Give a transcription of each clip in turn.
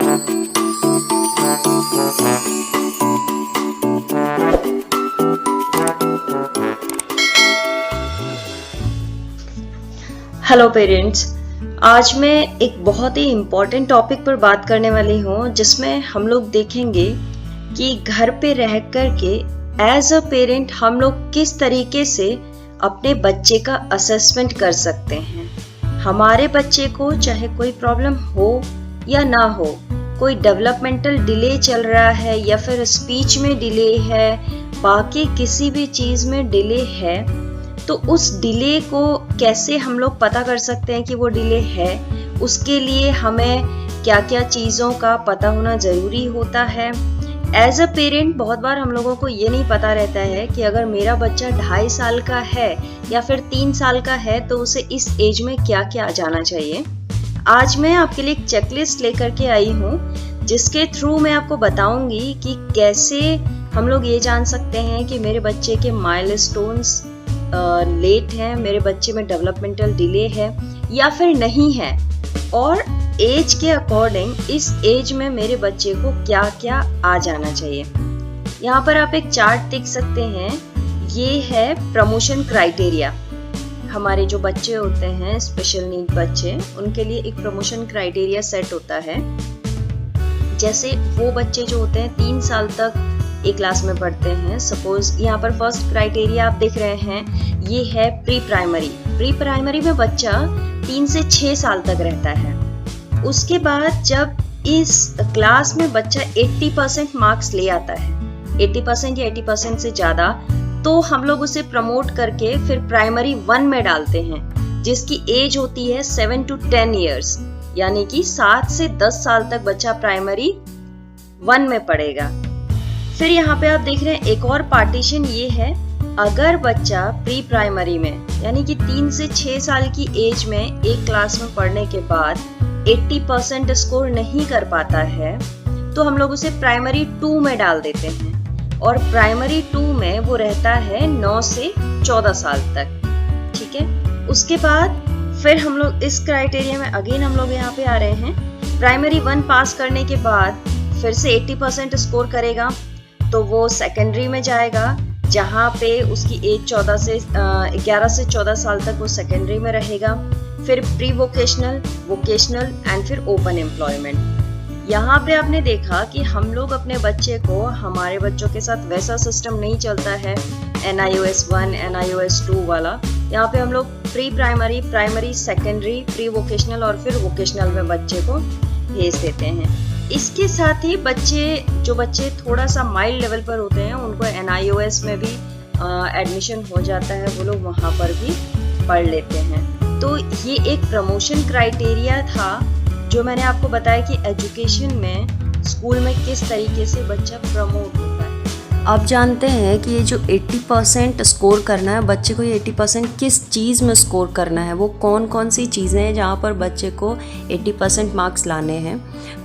Hello parents, आज मैं एक बहुत ही इम्पोर्टेंट टॉपिक पर बात करने वाली हूँ जिसमें हम लोग देखेंगे कि घर पे रह कर के एज अ पेरेंट हम लोग किस तरीके से अपने बच्चे का असेसमेंट कर सकते हैं। हमारे बच्चे को चाहे कोई प्रॉब्लम हो या ना हो, कोई डेवलपमेंटल डिले चल रहा है या फिर स्पीच में डिले है, बाकी किसी भी चीज़ में डिले है, तो उस डिले को कैसे हम लोग पता कर सकते हैं कि वो डिले है। उसके लिए हमें क्या क्या चीज़ों का पता होना ज़रूरी होता है। एज अ पेरेंट बहुत बार हम लोगों को ये नहीं पता रहता है कि अगर मेरा बच्चा 2.5 साल का है या फिर 3 साल का है तो उसे इस एज में क्या क्या आ जाना चाहिए। आज मैं आपके लिए एक चेकलिस्ट लेकर के आई हूँ जिसके थ्रू मैं आपको बताऊंगी कि कैसे हम लोग ये जान सकते हैं कि मेरे बच्चे के माइलस्टोन्स लेट है, मेरे बच्चे में डेवलपमेंटल डिले है या फिर नहीं है, और एज के अकॉर्डिंग इस एज में मेरे बच्चे को क्या क्या आ जाना चाहिए। यहाँ पर आप एक चार्ट देख सकते हैं, ये है प्रमोशन क्राइटेरिया। हमारे जो बच्चे होते हैं स्पेशल नीड बच्चे, उनके लिए एक प्रमोशन क्राइटेरिया सेट होता है। जैसे वो बच्चे जो होते हैं 3 साल तक एक क्लास में पढ़ते हैं। सपोज यहाँ पर फर्स्ट क्राइटेरिया आप देख रहे हैं, ये है प्री प्राइमरी। प्री प्राइमरी में बच्चा 3 से 6 साल तक रहता है। उसके बाद जब इस क्लास में बच्चा 80% मार्क्स ले आता है, 80% या 80% से ज़्यादा, तो हम लोग उसे प्रमोट करके फिर प्राइमरी 1 में डालते हैं, जिसकी एज होती है 7 to 10 ईयर्स, यानी कि 7 से 10 साल तक बच्चा प्राइमरी 1 में पढ़ेगा। फिर यहाँ पे आप देख रहे हैं एक और पार्टीशन, ये है अगर बच्चा प्री प्राइमरी में यानी कि 3 से 6 साल की एज में एक क्लास में पढ़ने के बाद 80% स्कोर नहीं कर पाता है तो हम लोग उसे प्राइमरी 2 में डाल देते हैं, और प्राइमरी 2 में वो रहता है 9 से 14 साल तक। ठीक है, उसके बाद फिर हम लोग इस क्राइटेरिया में अगेन हम लोग यहाँ पे आ रहे हैं। प्राइमरी 1 पास करने के बाद फिर से 80% स्कोर करेगा तो वो सेकेंडरी में जाएगा, जहाँ पे उसकी एज 11 से 14 साल तक वो सेकेंडरी में रहेगा। फिर प्री वोकेशनल, वोकेशनल एंड फिर ओपन एम्प्लॉयमेंट। यहाँ पे आपने देखा कि हम लोग अपने बच्चे को, हमारे बच्चों के साथ वैसा सिस्टम नहीं चलता है NIOS 1, NIOS 2 वाला। यहाँ पे हम लोग pre primary, primary, secondary, pre vocational और फिर वोकेशनल में बच्चे को भेज देते हैं। इसके साथ ही जो बच्चे थोड़ा सा माइल्ड लेवल पर होते हैं उनको NIOS में भी एडमिशन हो जाता है, वो लोग वहाँ पर भी पढ़ लेते हैं। तो ये एक प्रमोशन क्राइटेरिया था जो मैंने आपको बताया कि एजुकेशन में स्कूल में किस तरीके से बच्चा प्रमोट होता है। अब जानते हैं कि ये जो 80% स्कोर करना है बच्चे को, ये 80% किस चीज़ में स्कोर करना है, वो कौन कौन सी चीज़ें हैं जहाँ पर बच्चे को 80% मार्क्स लाने हैं।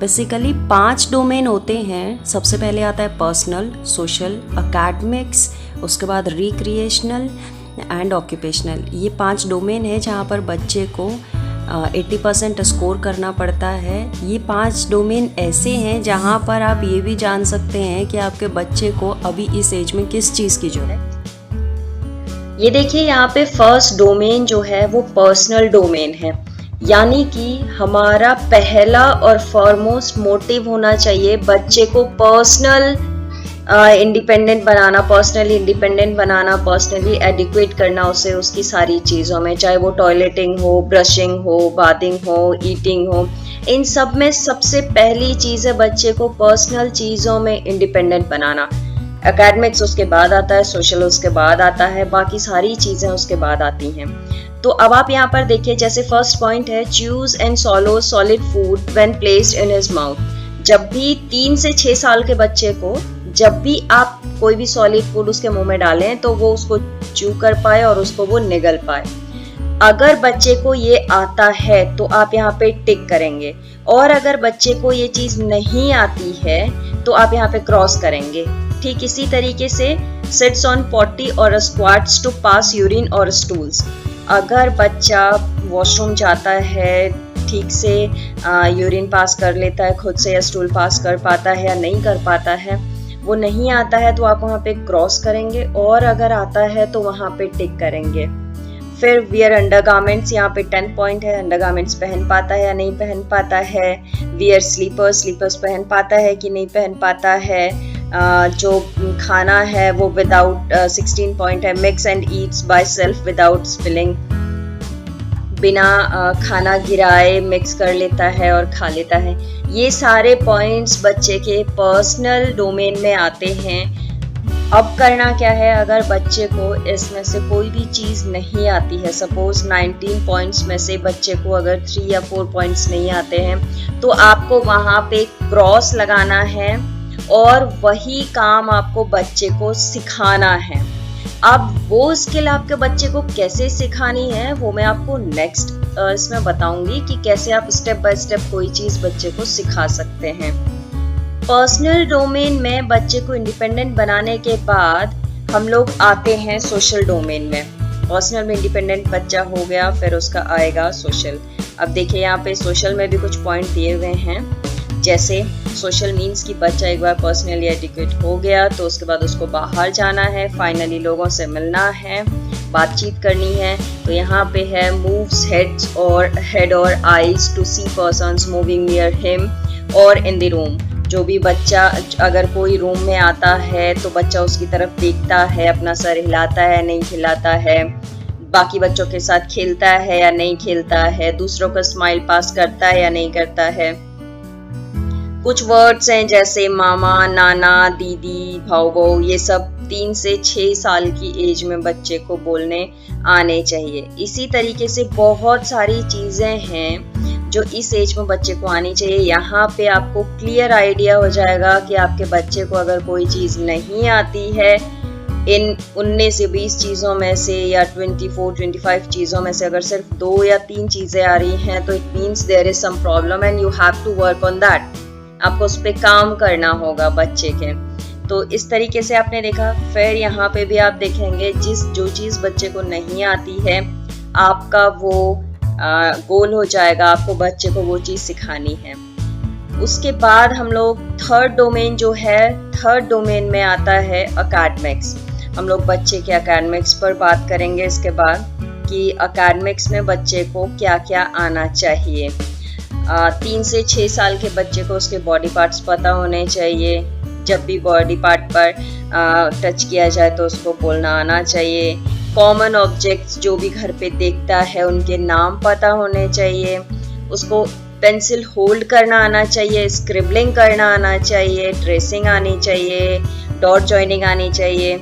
बेसिकली 5 डोमेन होते हैं। सबसे पहले आता है पर्सनल, सोशल, अकेडमिक्स, उसके बाद रिक्रिएशनल एंड ऑक्यूपेशनल। ये 5 डोमेन है जहाँ पर बच्चे को 80% स्कोर करना पड़ता है। ये 5 डोमेन ऐसे हैं जहाँ पर आप ये भी जान सकते हैं कि आपके बच्चे को अभी इस एज में किस चीज़ की जरूरत है। ये देखिए यहाँ पे फर्स्ट डोमेन जो है वो पर्सनल डोमेन है, यानी कि हमारा पहला और फॉरमोस्ट मोटिव होना चाहिए बच्चे को पर्सनली इंडिपेंडेंट बनाना, पर्सनली एडिक्वेट करना उसे उसकी सारी चीज़ों में, चाहे वो टॉयलेटिंग हो, ब्रशिंग हो, बाथिंग हो, ईटिंग हो। इन सब में सबसे पहली चीज़ है बच्चे को पर्सनल चीज़ों में इंडिपेंडेंट बनाना। एकेडमिक्स उसके बाद आता है, सोशल उसके बाद आता है, बाकी सारी चीज़ें उसके बाद आती हैं। तो अब आप यहाँ पर देखिए, जैसे फर्स्ट पॉइंट है choose and सॉलो solid food when placed in his mouth. जब भी 3 से 6 साल के बच्चे को जब भी आप कोई भी सॉलिड फूड उसके मुंह में डालें तो वो उसको च्यू कर पाए और उसको वो निगल पाए। अगर बच्चे को ये आता है तो आप यहाँ पे टिक करेंगे, और अगर बच्चे को ये चीज़ नहीं आती है तो आप यहाँ पे क्रॉस करेंगे। ठीक इसी तरीके से सिट्स ऑन पॉटी और स्क्वाट्स टू पास यूरिन और स्टूल्स। अगर बच्चा वॉशरूम जाता है ठीक से यूरिन पास कर लेता है खुद से, या स्टूल पास कर पाता है या नहीं कर पाता है। वो नहीं आता है तो आप वहाँ पे क्रॉस करेंगे, और अगर आता है तो वहाँ पे टिक करेंगे। फिर वियर अंडरगारमेंट्स, यहाँ पे 10 पॉइंट है। अंडरगारमेंट्स पहन पाता है या नहीं पहन पाता है। वियर स्लीपर्स, स्लीपर्स पहन पाता है कि नहीं पहन पाता है। जो खाना है वो विदाउट 16 पॉइंट है। Mix and Yeats by self without spilling, बिना खाना गिराए मिक्स कर लेता है और खा लेता है। ये सारे पॉइंट्स बच्चे के पर्सनल डोमेन में आते हैं। अब करना क्या है, अगर बच्चे को इसमें से कोई भी चीज़ नहीं आती है, सपोज 19 पॉइंट्स में से बच्चे को अगर 3 या 4 पॉइंट्स नहीं आते हैं, तो आपको वहाँ पे क्रॉस लगाना है और वही काम आपको बच्चे को सिखाना है। अब वो स्किल आपके बच्चे को कैसे सिखानी है वो मैं आपको नेक्स्ट इसमें बताऊंगी कि कैसे आप स्टेप बाय स्टेप कोई चीज़ बच्चे को सिखा सकते हैं। पर्सनल डोमेन में बच्चे को इंडिपेंडेंट बनाने के बाद हम लोग आते हैं सोशल डोमेन में। पर्सनल में इंडिपेंडेंट बच्चा हो गया, फिर उसका आएगा सोशल। अब देखिए यहाँ पे सोशल में भी कुछ पॉइंट दिए हुए हैं, जैसे सोशल मीन्स कि बच्चा एक बार पर्सनली एजुकेट हो गया तो उसके बाद उसको बाहर जाना है, फाइनली लोगों से मिलना है, बातचीत करनी है। तो यहाँ पे है मूव्स हेड और eyes to see persons moving near him और इन द रूम। जो भी बच्चा अगर कोई रूम में आता है तो बच्चा उसकी तरफ देखता है, अपना सर हिलाता है नहीं हिलाता है, बाकी बच्चों के साथ खेलता है या नहीं खेलता है, दूसरों को स्माइल पास करता है या नहीं करता है। कुछ वर्ड्स हैं जैसे मामा, नाना, दीदी, भाऊ, ये सब 3 से 6 साल की एज में बच्चे को बोलने आने चाहिए। इसी तरीके से बहुत सारी चीज़ें हैं जो इस एज में बच्चे को आनी चाहिए। यहाँ पे आपको क्लियर आइडिया हो जाएगा कि आपके बच्चे को अगर कोई चीज़ नहीं आती है इन 19 से 20 चीज़ों में से या 24-25 चीज़ों में से अगर सिर्फ 2 या 3 चीज़ें आ रही हैं तो it means there is some problem and you have to work on that. आपको उस पर काम करना होगा बच्चे के। तो इस तरीके से आपने देखा। फिर यहाँ पे भी आप देखेंगे जो चीज़ बच्चे को नहीं आती है आपका वो गोल हो जाएगा, आपको बच्चे को वो चीज़ सिखानी है। उसके बाद हम लोग थर्ड डोमेन जो है, थर्ड डोमेन में आता है एकेडमिक्स। हम लोग बच्चे के एकेडमिक्स पर बात करेंगे इसके बाद कि एकेडमिक्स में बच्चे को क्या क्या आना चाहिए। 3 से 6 साल के बच्चे को उसके बॉडी पार्ट्स पता होने चाहिए। जब भी बॉडी पार्ट पर टच किया जाए तो उसको बोलना आना चाहिए। कॉमन ऑब्जेक्ट्स जो भी घर पे देखता है उनके नाम पता होने चाहिए। उसको पेंसिल होल्ड करना आना चाहिए, स्क्रिबलिंग करना आना चाहिए, ट्रेसिंग आनी चाहिए, डॉट जॉइनिंग आनी चाहिए।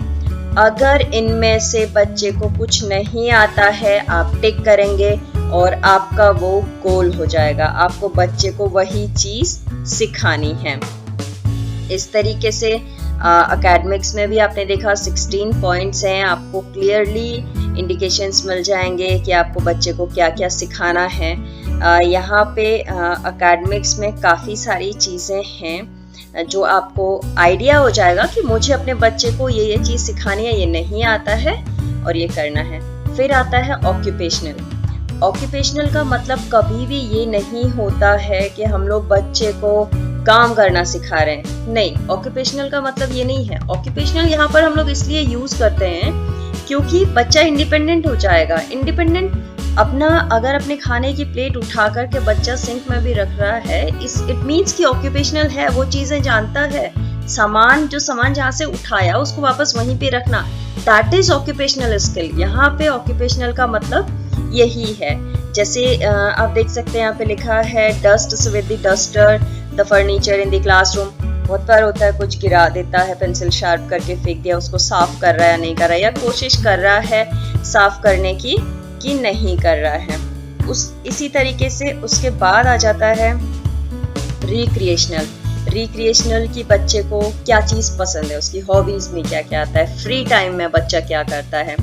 अगर इनमें से बच्चे को कुछ नहीं आता है आप टिक करेंगे और आपका वो गोल हो जाएगा। आपको बच्चे को वही चीज़ सिखानी है। इस तरीके से एकेडमिक्स में भी आपने देखा 16 पॉइंट्स हैं। आपको क्लियरली इंडिकेशंस मिल जाएंगे कि आपको बच्चे को क्या क्या सिखाना है। यहाँ पे एकेडमिक्स में काफ़ी सारी चीज़ें हैं जो आपको आइडिया हो जाएगा कि मुझे अपने बच्चे को ये चीज़ सिखानी है, ये नहीं आता है और ये करना है। फिर आता है ऑक्यूपेशनल। ऑक्यूपेशनल का मतलब कभी भी ये नहीं होता है कि हम लोग बच्चे को काम करना सिखा रहे हैं, नहीं। ऑक्यूपेशनल का मतलब ये नहीं है। ऑक्यूपेशनल यहाँ पर हम लोग इसलिए यूज करते हैं क्योंकि बच्चा इंडिपेंडेंट हो जाएगा। इंडिपेंडेंट अपना अगर अपने खाने की प्लेट उठा करके बच्चा सिंक में भी रख रहा है, इट मीन्स कि ऑक्यूपेशनल है, वो चीजें जानता है। सामान जहाँ से उठाया उसको वापस वहीं पे रखना, दैट इज ऑक्यूपेशनल स्किल। यहाँ पे ऑक्यूपेशनल का मतलब यही है। जैसे आप देख सकते हैं यहाँ पे लिखा है dust with the duster the furniture in the classroom. बहुत बार होता है कुछ गिरा देता है, पेंसिल शार्प करके फेंक दिया, उसको साफ कर रहा है या नहीं कर रहा है, या कोशिश कर रहा है साफ करने की कि नहीं कर रहा है। इसी तरीके से उसके बाद आ जाता है रिक्रिएशनल। रिक्रिएशनल की बच्चे को क्या चीज़ पसंद है, उसकी हॉबीज में क्या क्या आता है, फ्री टाइम में बच्चा क्या करता है।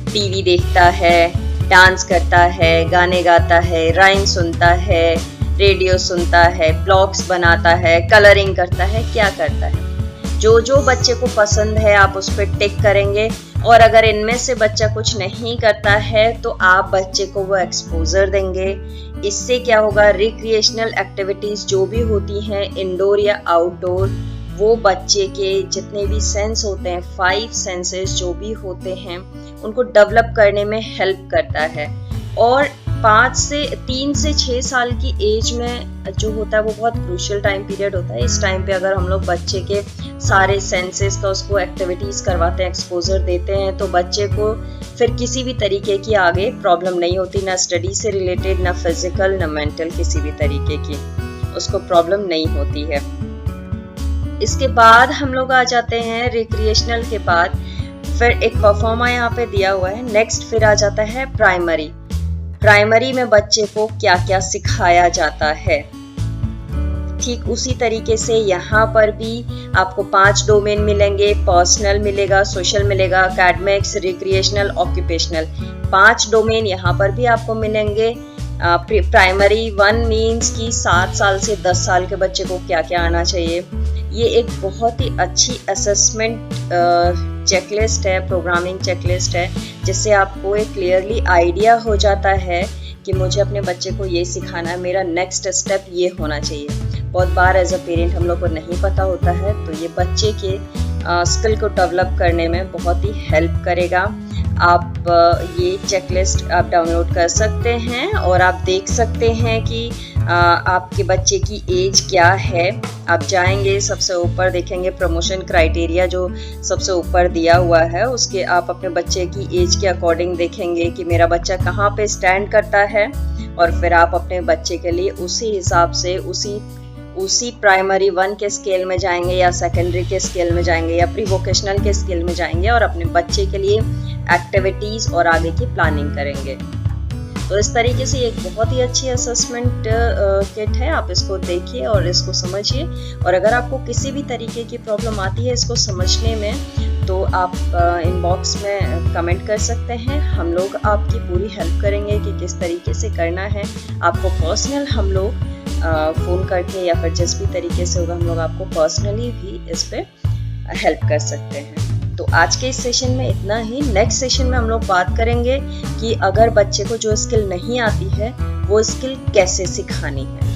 टीवी देखता है, डांस करता है, गाने गाता है, राइम सुनता है, रेडियो सुनता है, ब्लॉग्स बनाता है, कलरिंग करता है, क्या करता है। जो बच्चे को पसंद है आप उस पर टिक करेंगे। और अगर इनमें से बच्चा कुछ नहीं करता है तो आप बच्चे को वो एक्सपोजर देंगे इससे क्या होगा, रिक्रिएशनल एक्टिविटीज जो भी होती हैं इंडोर या आउटडोर, वो बच्चे के जितने भी सेंस होते हैं, 5 सेंसेस जो भी होते हैं, उनको डेवलप करने में हेल्प करता है। और 3 से 6 साल की एज में जो होता है वो बहुत क्रूशियल टाइम पीरियड होता है। इस टाइम पे अगर हम लोग बच्चे के सारे सेंसेस का उसको एक्टिविटीज करवाते हैं, एक्सपोजर देते हैं, तो बच्चे को फिर किसी भी तरीके की आगे प्रॉब्लम नहीं होती, ना स्टडी से रिलेटेड, ना फिजिकल, ना मेंटल, किसी भी तरीके की उसको प्रॉब्लम नहीं होती है। इसके बाद हम लोग आ जाते हैं रिक्रिएशनल के बाद, फिर एक परफॉर्मा यहाँ पे दिया हुआ है। नेक्स्ट फिर आ जाता है प्राइमरी। प्राइमरी में बच्चे को क्या क्या सिखाया जाता है, ठीक उसी तरीके से यहाँ पर भी आपको 5 डोमेन मिलेंगे। पर्सनल मिलेगा, सोशल मिलेगा, एकेडमिक्स, रिक्रिएशनल, ऑक्यूपेशनल, 5 डोमेन यहाँ पर भी आपको मिलेंगे। प्राइमरी 1 मीन्स कि 7 साल से 10 साल के बच्चे को क्या क्या आना चाहिए। ये एक बहुत ही अच्छी असेसमेंट चेकलिस्ट है, प्रोग्रामिंग चेकलिस्ट है, जिससे आपको एक क्लियरली आइडिया हो जाता है कि मुझे अपने बच्चे को ये सिखाना है, मेरा नेक्स्ट स्टेप ये होना चाहिए। बहुत बार एज अ पेरेंट हम लोग को नहीं पता होता है, तो ये बच्चे के स्किल को डेवलप करने में बहुत ही हेल्प करेगा। आप ये चेकलिस्ट आप डाउनलोड कर सकते हैं और आप देख सकते हैं कि आपके बच्चे की एज क्या है। आप जाएंगे, सबसे ऊपर देखेंगे प्रमोशन क्राइटेरिया जो सबसे ऊपर दिया हुआ है, उसके आप अपने बच्चे की एज के अकॉर्डिंग देखेंगे कि मेरा बच्चा कहाँ पे स्टैंड करता है, और फिर आप अपने बच्चे के लिए उसी हिसाब से उसी प्राइमरी 1 के स्केल में जाएंगे, या सेकेंडरी के स्केल में जाएंगे, या प्री वोकेशनल के स्केल में जाएंगे, और अपने बच्चे के लिए एक्टिविटीज और आगे की प्लानिंग करेंगे। तो इस तरीके से एक बहुत ही अच्छी असेसमेंट किट है, आप इसको देखिए और इसको समझिए। और अगर आपको किसी भी तरीके की प्रॉब्लम आती है इसको समझने में, तो आप इनबॉक्स में कमेंट कर सकते हैं। हम लोग आपकी पूरी हेल्प करेंगे कि किस तरीके से करना है। आपको पर्सनल हम लोग फ़ोन करके या फिर जिस भी तरीके से होगा, हम लोग आपको पर्सनली भी इस पे हेल्प कर सकते हैं। तो आज के इस सेशन में इतना ही। नेक्स्ट सेशन में हम लोग बात करेंगे कि अगर बच्चे को जो स्किल नहीं आती है वो स्किल कैसे सिखानी है।